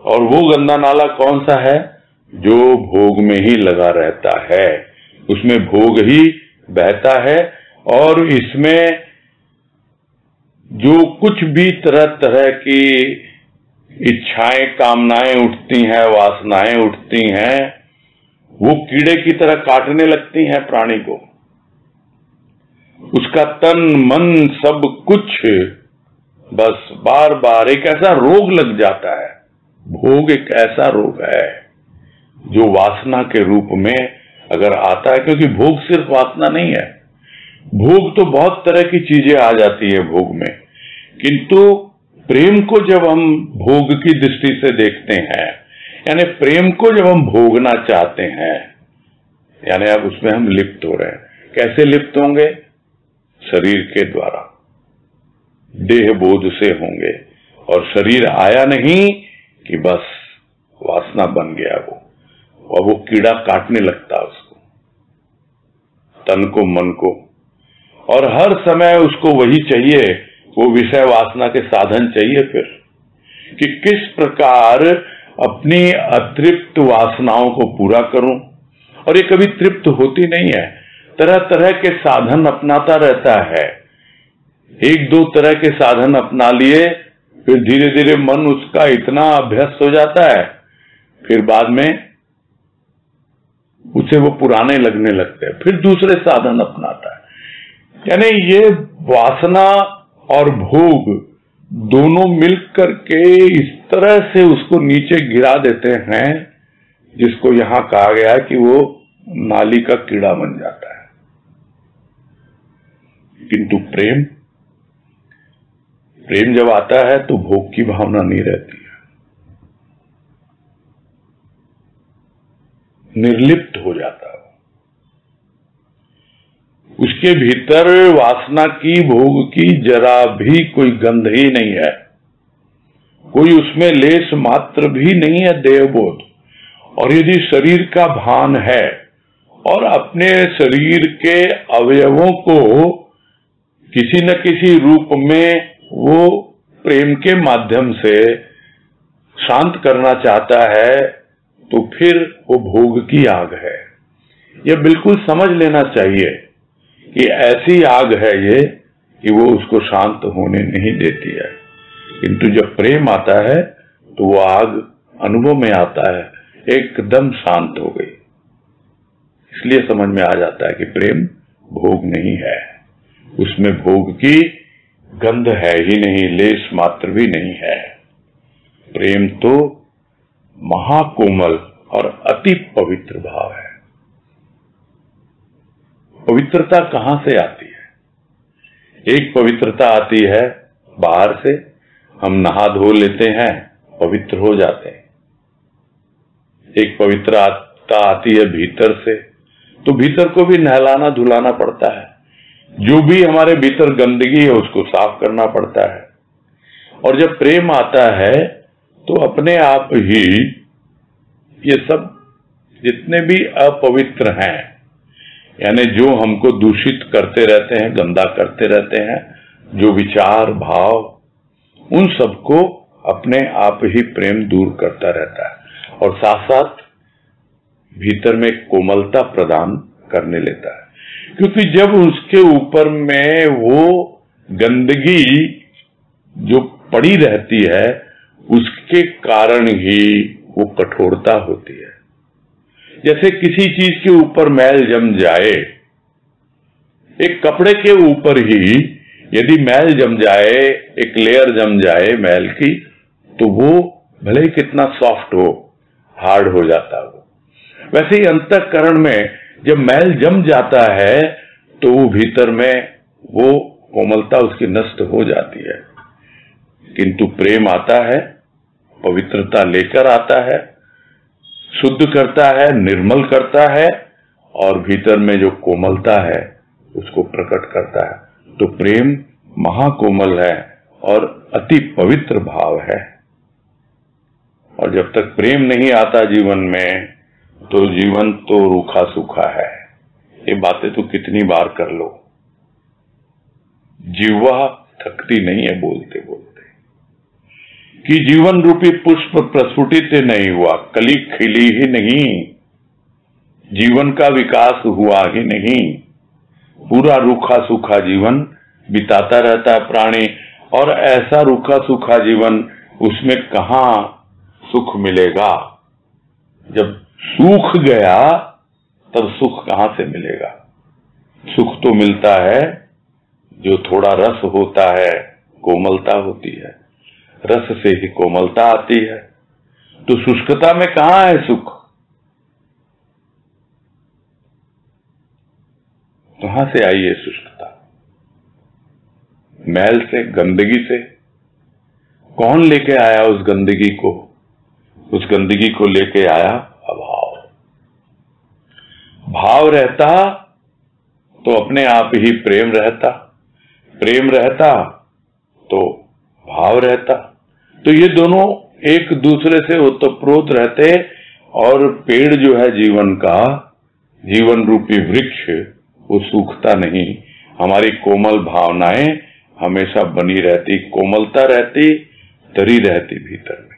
और वो गंदा नाला कौन सा है? जो भोग में ही लगा रहता है, उसमें भोग ही बहता है। और इसमें जो कुछ भी तरह तरह की इच्छाएं, कामनाएं उठती हैं, वासनाएं उठती हैं, वो कीड़े की तरह काटने लगती हैं प्राणी को। उसका तन मन सब कुछ बस बार बार एक ऐसा रोग लग जाता है। भोग एक ऐसा रोग है जो वासना के रूप में अगर आता है, क्योंकि भोग सिर्फ वासना नहीं है। भोग तो बहुत तरह की चीजें आ जाती है भोग में, किंतु प्रेम को जब हम भोग की दृष्टि से देखते हैं, यानी प्रेम को जब हम भोगना चाहते हैं, यानी अब उसमें हम लिप्त हो रहे हैं। कैसे लिप्त होंगे? शरीर के द्वारा, देह बोध से होंगे। और शरीर आया नहीं कि बस वासना बन गया वो, और वो कीड़ा काटने लगता उसको, तन को, मन को। और हर समय उसको वही चाहिए, वो विषय वासना के साधन चाहिए फिर, कि किस प्रकार अपनी अतृप्त वासनाओं को पूरा करूं। और ये कभी तृप्त होती नहीं है, तरह तरह के साधन अपनाता रहता है। एक दो तरह के साधन अपना लिए, फिर धीरे धीरे मन उसका इतना अभ्यस्त हो जाता है, फिर बाद में उसे वो पुराने लगने लगते हैं, फिर दूसरे साधन अपनाता है। यानी ये वासना और भोग दोनों मिलकर के इस तरह से उसको नीचे गिरा देते हैं, जिसको यहां कहा गया है कि वो नाली का कीड़ा बन जाता है। किंतु प्रेम जब आता है तो भोग की भावना नहीं रहती है, निर्लिप्त हो जाता है। उसके भीतर वासना की, भोग की जरा भी कोई गंध ही नहीं है, कोई उसमें लेस मात्र भी नहीं है देहबोध। और यदि शरीर का भान है और अपने शरीर के अवयवों को किसी न किसी रूप में वो प्रेम के माध्यम से शांत करना चाहता है, तो फिर वो भोग की आग है। यह बिल्कुल समझ लेना चाहिए कि ऐसी आग है ये कि वो उसको शांत होने नहीं देती है। किंतु जब प्रेम आता है तो वो आग अनुभव में आता है एकदम शांत हो गई। इसलिए समझ में आ जाता है कि प्रेम भोग नहीं है, उसमें भोग की गंध है ही नहीं, लेश मात्र भी नहीं है। प्रेम तो महाकोमल और अति पवित्र भाव है। पवित्रता कहां से आती है? एक पवित्रता आती है बाहर से, हम नहा धो लेते हैं, पवित्र हो जाते हैं। एक पवित्रता आती है भीतर से, तो भीतर को भी नहलाना धुलाना पड़ता है। जो भी हमारे भीतर गंदगी है उसको साफ करना पड़ता है। और जब प्रेम आता है तो अपने आप ही ये सब जितने भी अपवित्र हैं, यानी जो हमको दूषित करते रहते हैं, गंदा करते रहते हैं, जो विचार भाव, उन सबको अपने आप ही प्रेम दूर करता रहता है और साथ साथ भीतर में कोमलता प्रदान करने लेता है। क्योंकि जब उसके ऊपर में वो गंदगी जो पड़ी रहती है, उसके कारण ही वो कठोरता होती है। जैसे किसी चीज के ऊपर मैल जम जाए, एक कपड़े के ऊपर ही यदि मैल जम जाए, एक लेयर जम जाए मैल की, तो वो भले ही कितना सॉफ्ट हो, हार्ड हो जाता है। वैसे ही अंतःकरण में जब मैल जम जाता है तो वो भीतर में वो कोमलता उसकी नष्ट हो जाती है। किंतु प्रेम आता है, पवित्रता लेकर आता है, शुद्ध करता है, निर्मल करता है और भीतर में जो कोमलता है उसको प्रकट करता है। तो प्रेम महाकोमल है और अति पवित्र भाव है। और जब तक प्रेम नहीं आता जीवन में तो जीवन तो रूखा सूखा है। ये बातें तो कितनी बार कर लो, जीवा थकती नहीं है बोलते बोलते कि जीवन रूपी पुष्प प्रस्फुटित नहीं हुआ, कली खिली ही नहीं, जीवन का विकास हुआ ही नहीं, पूरा रूखा सूखा जीवन बिताता रहता है प्राणी। और ऐसा रूखा सूखा जीवन, उसमें कहां सुख मिलेगा? जब सूख गया तब सुख कहां से मिलेगा? सुख तो मिलता है जो थोड़ा रस होता है, कोमलता होती है, रस से ही कोमलता आती है। तो शुष्कता में कहां है सुख? कहां से आई है शुष्कता? मैल से, गंदगी से। कौन लेके आया उस गंदगी को? उस गंदगी को लेके आया अभाव। भाव रहता तो अपने आप ही प्रेम रहता, प्रेम रहता तो भाव रहता। तो ये दोनों एक दूसरे से ओतप्रोत रहते और पेड़ जो है जीवन का, जीवन रूपी वृक्ष, वो सूखता नहीं। हमारी कोमल भावनाएं हमेशा बनी रहती, कोमलता रहती, तरी रहती भीतर में।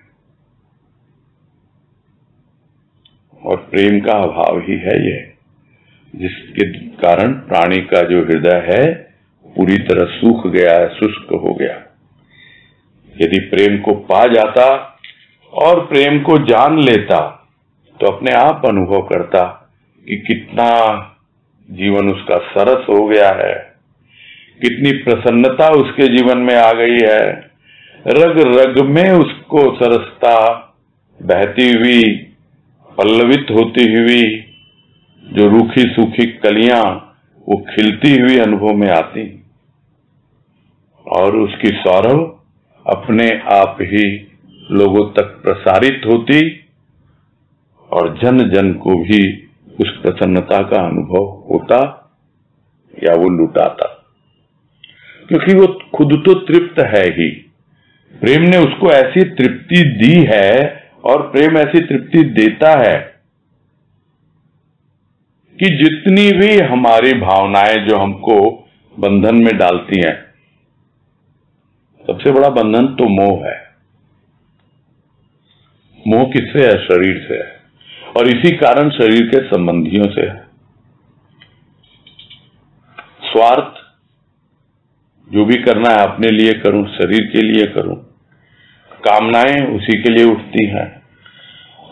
और प्रेम का अभाव ही है ये, जिसके कारण प्राणी का जो हृदय है पूरी तरह सूख गया है, शुष्क हो गया। यदि प्रेम को पा जाता और प्रेम को जान लेता तो अपने आप अनुभव करता कि कितना जीवन उसका सरस हो गया है, कितनी प्रसन्नता उसके जीवन में आ गई है। रग रग में उसको सरसता बहती हुई, पल्लवित होती हुई जो रूखी सूखी कलियां वो खिलती हुई अनुभव में आती और उसकी सौरभ अपने आप ही लोगों तक प्रसारित होती और जन जन को भी उस प्रसन्नता का अनुभव होता या वो लुटाता, क्योंकि वो खुद तो तृप्त है ही। प्रेम ने उसको ऐसी तृप्ति दी है और प्रेम ऐसी तृप्ति देता है कि जितनी भी हमारी भावनाएं जो हमको बंधन में डालती हैं, सबसे बड़ा बंधन तो मोह है। मोह किससे है? शरीर से है, और इसी कारण शरीर के संबंधियों से है। स्वार्थ, जो भी करना है अपने लिए करूं, शरीर के लिए करूं, कामनाएं उसी के लिए उठती हैं।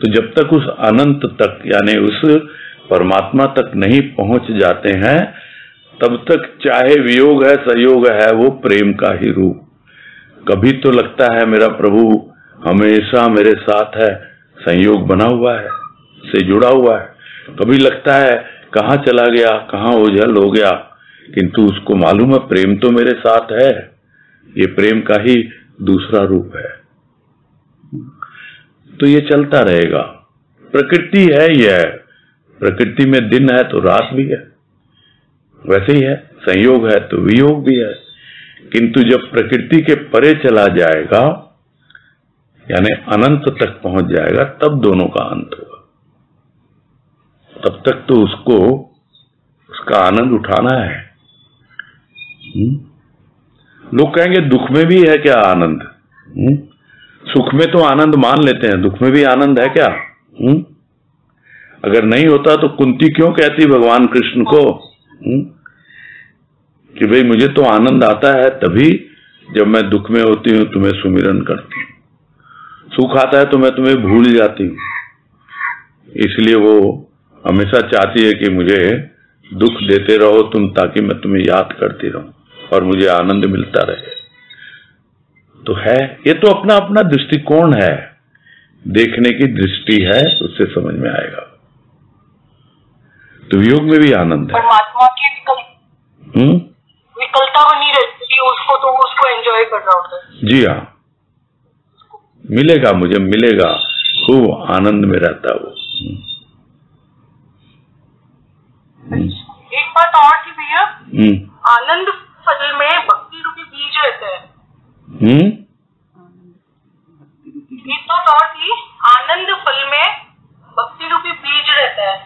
तो जब तक उस अनंत तक यानी उस परमात्मा तक नहीं पहुंच जाते हैं, तब तक चाहे वियोग है संयोग है, वो प्रेम का ही रूप। कभी तो लगता है मेरा प्रभु हमेशा मेरे साथ है, संयोग बना हुआ है, से जुड़ा हुआ है। कभी लगता है कहाँ चला गया, कहाँ ओझल हो गया, किंतु उसको मालूम है प्रेम तो मेरे साथ है। ये प्रेम का ही दूसरा रूप है। तो ये चलता रहेगा। प्रकृति है यह, प्रकृति में दिन है तो रात भी है, वैसे ही है। संयोग है तो वियोग भी है। किंतु जब प्रकृति के परे चला जाएगा यानी अनंत तक पहुंच जाएगा, तब दोनों का अंत होगा। तब तक तो उसको उसका आनंद उठाना है। लोग कहेंगे दुख में भी है क्या आनंद? सुख में तो आनंद मान लेते हैं, दुख में भी आनंद है क्या? अगर नहीं होता तो कुंती क्यों कहती भगवान कृष्ण को कि भाई मुझे तो आनंद आता है तभी जब मैं दुख में होती हूं, तुम्हें सुमिरन करती हूं। सुख आता है तो मैं तुम्हें भूल जाती हूं। इसलिए वो हमेशा चाहती है कि मुझे दुख देते रहो तुम, ताकि मैं तुम्हें याद करती रहूं और मुझे आनंद मिलता रहे। तो है, ये तो अपना अपना दृष्टिकोण है, देखने की दृष्टि है, उससे समझ में आएगा। तो वियोग में भी आनंद है। परमात्मा की विकलता बनी रहती है उसको, तो उसको एंजॉय कर रहा होता है। जी हाँ, मिलेगा, मुझे मिलेगा, खूब आनंद में रहता वो। एक बात और थी भैया, आनंद फल में भक्ति रूपी बीज रहता है। एक बात और थी, आनंद फल में भक्ति रूपी बीज रहता है।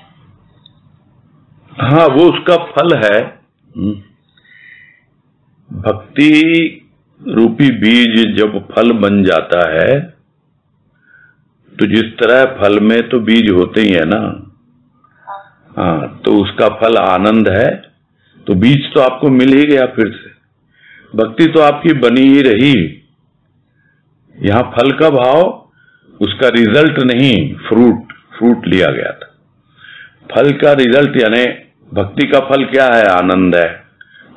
हाँ, वो उसका फल है। भक्ति रूपी बीज जब फल बन जाता है, तो जिस तरह फल में तो बीज होते ही है ना, हाँ, तो उसका फल आनंद है। तो बीज तो आपको मिल ही गया फिर से, भक्ति तो आपकी बनी ही रही। यहां फल का भाव उसका रिजल्ट नहीं, फ्रूट लिया गया था। फल का रिजल्ट यानी भक्ति का फल क्या है? आनंद है।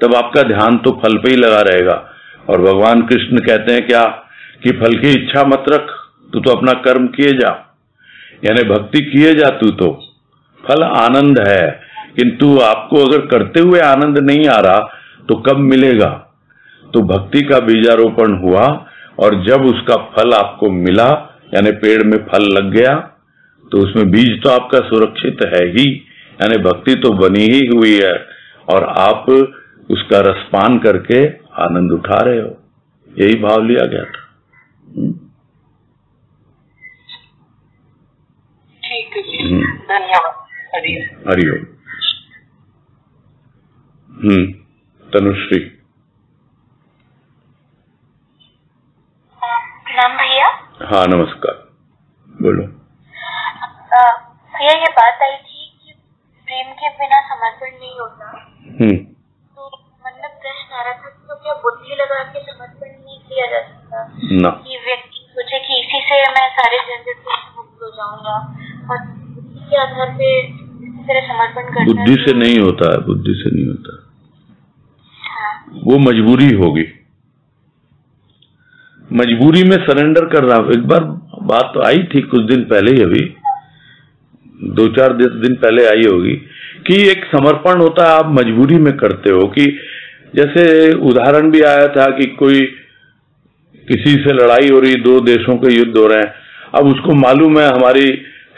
तब आपका ध्यान तो फल पे ही लगा रहेगा। और भगवान कृष्ण कहते हैं क्या कि फल की इच्छा मत रख, तू तो अपना कर्म किए जा, यानी भक्ति किए जा तू तो। फल आनंद है, किंतु आपको अगर करते हुए आनंद नहीं आ रहा तो कब मिलेगा? तो भक्ति का बीजारोपण हुआ और जब उसका फल आपको मिला यानी पेड़ में फल लग गया, तो उसमें बीज तो आपका सुरक्षित है ही, यानी भक्ति तो बनी ही हुई है और आप उसका रसपान करके आनंद उठा रहे हो। यही भाव लिया गया था। ठीक है, धन्यवाद। हरिओम। तनुश्री। प्रणाम भैया। हाँ नमस्कार, बोलो। भैया ये बात आई थी कि प्रेम के बिना समर्पण नहीं होता। तो मतलब प्रश्न आ रहा था, तो क्या बुद्धि लगा के समर्पण नहीं किया जा सकता? ना। कि व्यक्ति सोचे कि इसी से मैं सारे झंझट से मुक्त हो जाऊंगा और बुद्धि के आधार पे इस तरह समर्पण करना। बुद्धि से नहीं होता है, बुद्धि से नहीं होता। हाँ। वो मजबूरी होगी, मजबूरी में सरेंडर कर रहा हूं। एक बार बात तो आई थी कुछ दिन पहले ही, अभी 2-4 दिन पहले आई होगी, कि एक समर्पण होता है, आप मजबूरी में करते हो। कि जैसे उदाहरण भी आया था कि कोई किसी से लड़ाई हो रही, 2 देशों के युद्ध हो रहे हैं, अब उसको मालूम है हमारी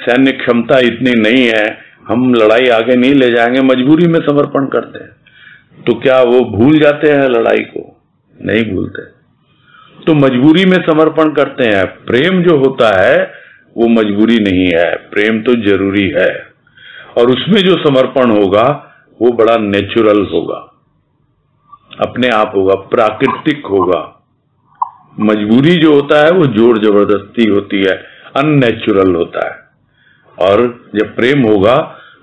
सैन्य क्षमता इतनी नहीं है, हम लड़ाई आगे नहीं ले जाएंगे, मजबूरी में समर्पण करते हैं। तो क्या वो भूल जाते हैं लड़ाई को? नहीं भूलते। तो मजबूरी में समर्पण करते हैं। प्रेम जो होता है वो मजबूरी नहीं है, प्रेम तो जरूरी है। और उसमें जो समर्पण होगा वो बड़ा नेचुरल होगा, अपने आप होगा, प्राकृतिक होगा। मजबूरी जो होता है वो जोर जबरदस्ती होती है, अननेचुरल होता है। और जब प्रेम होगा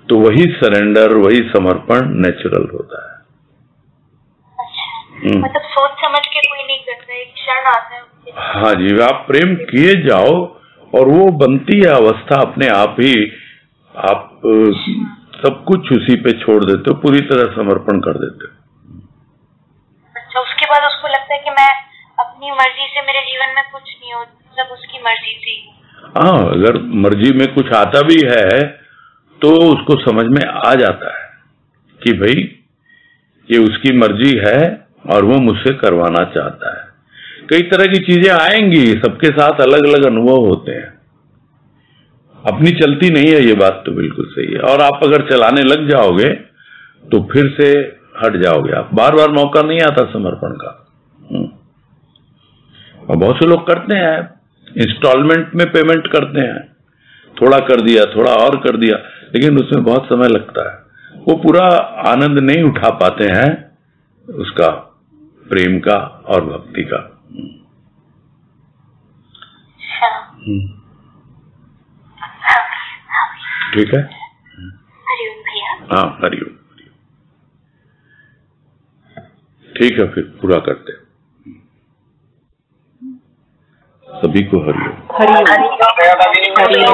तो वही सरेंडर, वही समर्पण नेचुरल होता है। मतलब सोच समझ के कोई नहीं करता, एक क्षण आता है। हाँ जी, आप प्रेम किए जाओ और वो बनती है अवस्था अपने आप ही, आप सब कुछ उसी पे छोड़ देते हो, पूरी तरह समर्पण कर देते हो। अच्छा, उसके बाद उसको लगता है कि मैं अपनी मर्जी से, मेरे जीवन में कुछ नहीं हो, सब उसकी मर्जी थी। हाँ, अगर मर्जी में कुछ आता भी है तो उसको समझ में आ जाता है कि भाई ये उसकी मर्जी है और वो मुझसे करवाना चाहता है। कई तरह की चीजें आएंगी, सबके साथ अलग अलग अनुभव होते हैं, अपनी चलती नहीं है, ये बात तो बिल्कुल सही है। और आप अगर चलाने लग जाओगे तो फिर से हट जाओगे आप, बार बार मौका नहीं आता समर्पण का। और बहुत से लोग करते हैं, इंस्टॉलमेंट में पेमेंट करते हैं, थोड़ा कर दिया, थोड़ा और कर दिया, लेकिन उसमें बहुत समय लगता है, वो पूरा आनंद नहीं उठा पाते हैं उसका, प्रेम का और भक्ति का। ठीक है, हरिओम भैया। हाँ, हरिओम। ठीक है, फिर पूरा करते हैं। सभी को हरिओम। हरिओम। हरिओम।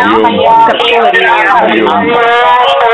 हरिओम।